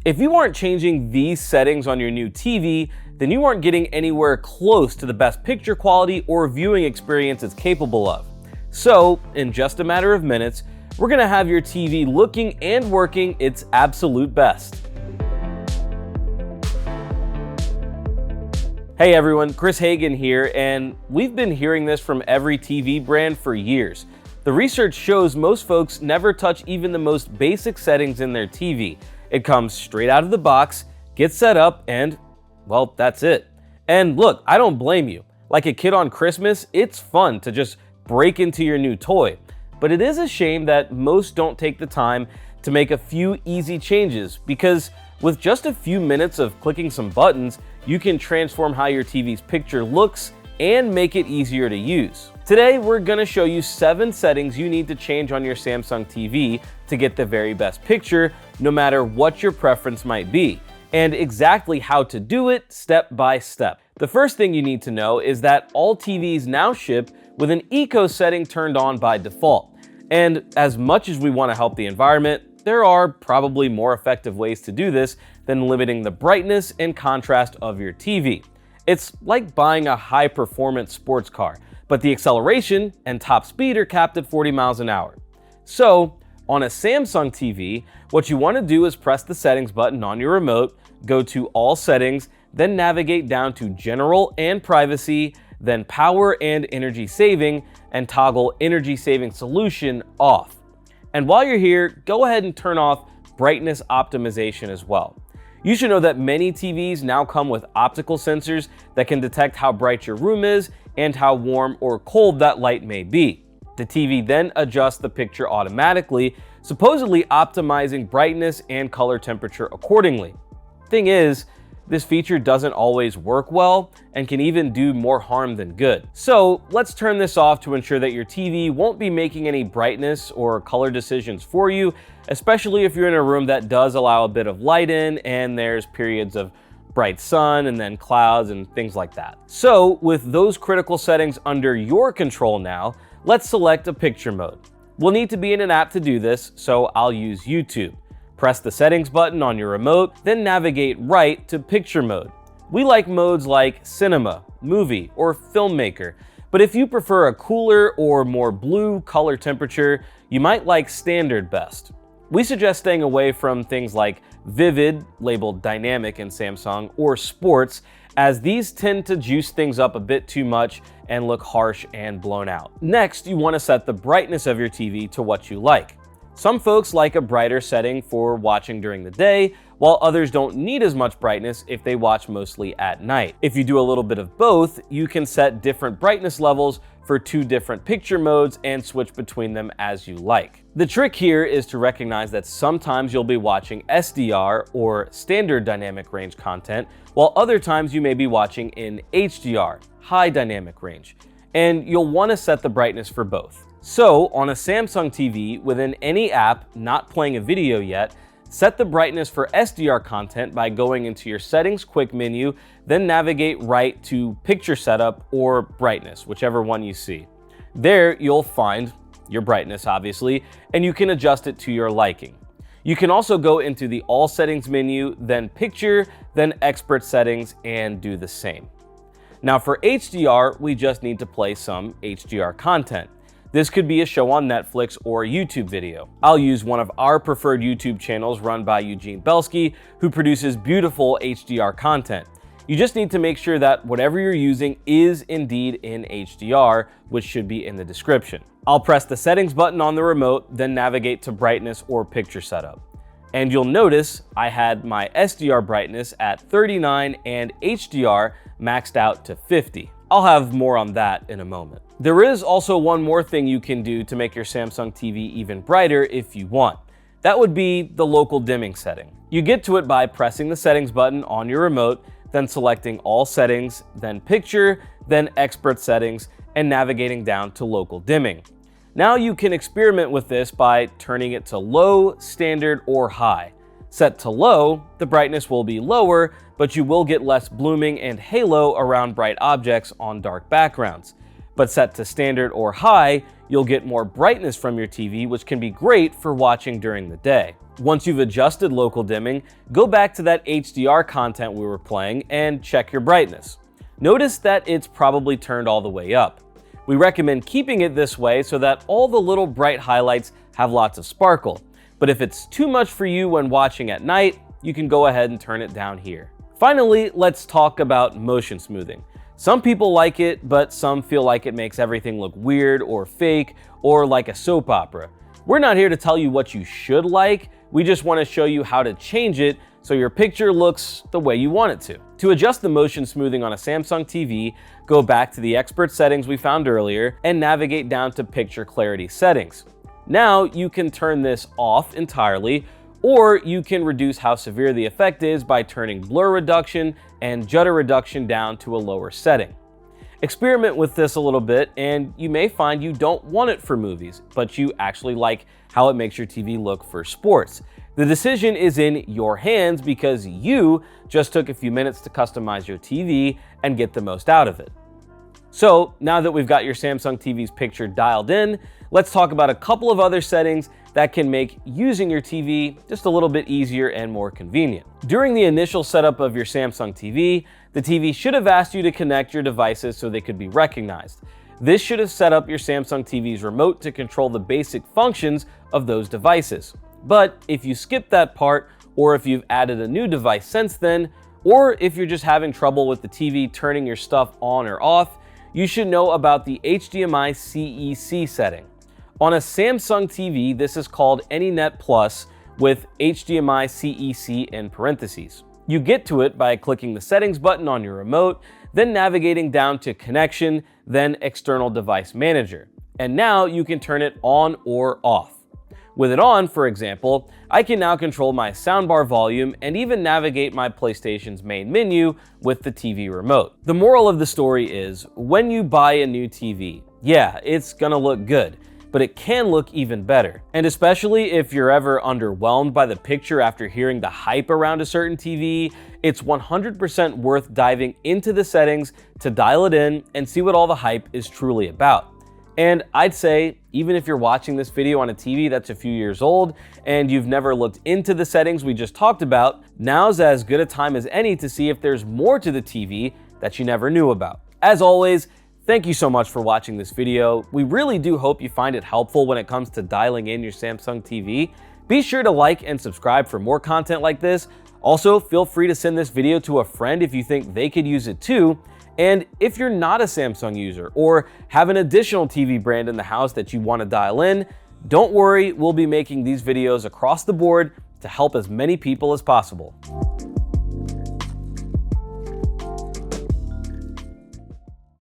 If you aren't changing these settings on your new TV, then you aren't getting anywhere close to the best picture quality or viewing experience it's capable of. So, in just a matter of minutes, we're going to have your TV looking and working its absolute best. Hey everyone, Chris Hagan here, and we've been hearing this from every TV brand for years. The research shows most folks never touch even the most basic settings in their TV. It comes straight out of the box, gets set up, and, well, that's it. And look, I don't blame you. Like a kid on Christmas, it's fun to just break into your new toy. But it is a shame that most don't take the time to make a few easy changes, because with just a few minutes of clicking some buttons, you can transform how your TV's picture looks and make it easier to use. Today, we're gonna show you 7 settings you need to change on your Samsung TV to get the very best picture, no matter what your preference might be, and exactly how to do it step by step. The first thing you need to know is that all TVs now ship with an eco setting turned on by default. And as much as we wanna help the environment, there are probably more effective ways to do this than limiting the brightness and contrast of your TV. It's like buying a high-performance sports car, but the acceleration and top speed are capped at 40 miles an hour. So, on a Samsung TV, what you want to do is press the settings button on your remote, go to All Settings, then navigate down to General and Privacy, then Power and Energy Saving, and toggle Energy Saving Solution off. And while you're here, go ahead and turn off brightness optimization as well. You should know that many TVs now come with optical sensors that can detect how bright your room is and how warm or cold that light may be. The TV then adjusts the picture automatically, supposedly optimizing brightness and color temperature accordingly. Thing is, this feature doesn't always work well and can even do more harm than good. So let's turn this off to ensure that your TV won't be making any brightness or color decisions for you, especially if you're in a room that does allow a bit of light in and there's periods of bright sun and then clouds and things like that. So with those critical settings under your control now, let's select a picture mode. We'll need to be in an app to do this, so I'll use YouTube. Press the settings button on your remote, then navigate right to picture mode. We like modes like cinema, movie, or filmmaker, but if you prefer a cooler or more blue color temperature, you might like standard best. We suggest staying away from things like vivid, labeled dynamic in Samsung, or sports, as these tend to juice things up a bit too much and look harsh and blown out. Next, you want to set the brightness of your TV to what you like. Some folks like a brighter setting for watching during the day, while others don't need as much brightness if they watch mostly at night. If you do a little bit of both, you can set different brightness levels for 2 different picture modes and switch between them as you like. The trick here is to recognize that sometimes you'll be watching SDR or standard dynamic range content, while other times you may be watching in HDR, high dynamic range, and you'll want to set the brightness for both. So, on a Samsung TV within any app not playing a video yet, set the brightness for SDR content by going into your Settings quick menu, then navigate right to Picture Setup or Brightness, whichever one you see. There, you'll find your brightness, obviously, and you can adjust it to your liking. You can also go into the All Settings menu, then Picture, then Expert Settings, and do the same. Now for HDR, we just need to play some HDR content. This could be a show on Netflix or a YouTube video. I'll use one of our preferred YouTube channels run by Eugene Belsky, who produces beautiful HDR content. You just need to make sure that whatever you're using is indeed in HDR, which should be in the description. I'll press the settings button on the remote, then navigate to brightness or picture setup. And you'll notice I had my SDR brightness at 39 and HDR maxed out to 50. I'll have more on that in a moment. There is also one more thing you can do to make your Samsung TV even brighter if you want. That would be the local dimming setting. You get to it by pressing the settings button on your remote, then selecting all settings, then picture, then expert settings, and navigating down to local dimming. Now you can experiment with this by turning it to low, standard, or high. Set to low, the brightness will be lower, but you will get less blooming and halo around bright objects on dark backgrounds. but set to standard or high, you'll get more brightness from your TV, which can be great for watching during the day. Once you've adjusted local dimming, go back to that HDR content we were playing and check your brightness. Notice that it's probably turned all the way up. We recommend keeping it this way so that all the little bright highlights have lots of sparkle. But if it's too much for you when watching at night, you can go ahead and turn it down here. Finally, let's talk about motion smoothing. Some people like it, but some feel like it makes everything look weird or fake or like a soap opera. We're not here to tell you what you should like, we just want to show you how to change it so your picture looks the way you want it to. To adjust the motion smoothing on a Samsung TV, go back to the expert settings we found earlier and navigate down to picture clarity settings. Now you can turn this off entirely, or you can reduce how severe the effect is by turning blur reduction and judder reduction down to a lower setting. Experiment with this a little bit and you may find you don't want it for movies, but you actually like how it makes your TV look for sports. The decision is in your hands because you just took a few minutes to customize your TV and get the most out of it. So now that we've got your Samsung TV's picture dialed in, let's talk about a couple of other settings that can make using your TV just a little bit easier and more convenient. During the initial setup of your Samsung TV, the TV should have asked you to connect your devices so they could be recognized. This should have set up your Samsung TV's remote to control the basic functions of those devices. But if you skip that part, or if you've added a new device since then, or if you're just having trouble with the TV turning your stuff on or off, you should know about the HDMI-CEC setting. On a Samsung TV, this is called AnyNet Plus with HDMI-CEC in parentheses. You get to it by clicking the settings button on your remote, then navigating down to connection, then external device manager. And now you can turn it on or off. With it on, for example, I can now control my soundbar volume and even navigate my PlayStation's main menu with the TV remote. The moral of the story is, when you buy a new TV, yeah, it's gonna look good, but it can look even better. And especially if you're ever underwhelmed by the picture after hearing the hype around a certain TV, it's 100% worth diving into the settings to dial it in and see what all the hype is truly about. And I'd say, even if you're watching this video on a TV that's a few years old and you've never looked into the settings we just talked about, now's as good a time as any to see if there's more to the TV that you never knew about. As always, thank you so much for watching this video. We really do hope you find it helpful when it comes to dialing in your Samsung TV. Be sure to like and subscribe for more content like this. Also, feel free to send this video to a friend if you think they could use it too. And if you're not a Samsung user or have an additional TV brand in the house that you want to dial in, don't worry, we'll be making these videos across the board to help as many people as possible.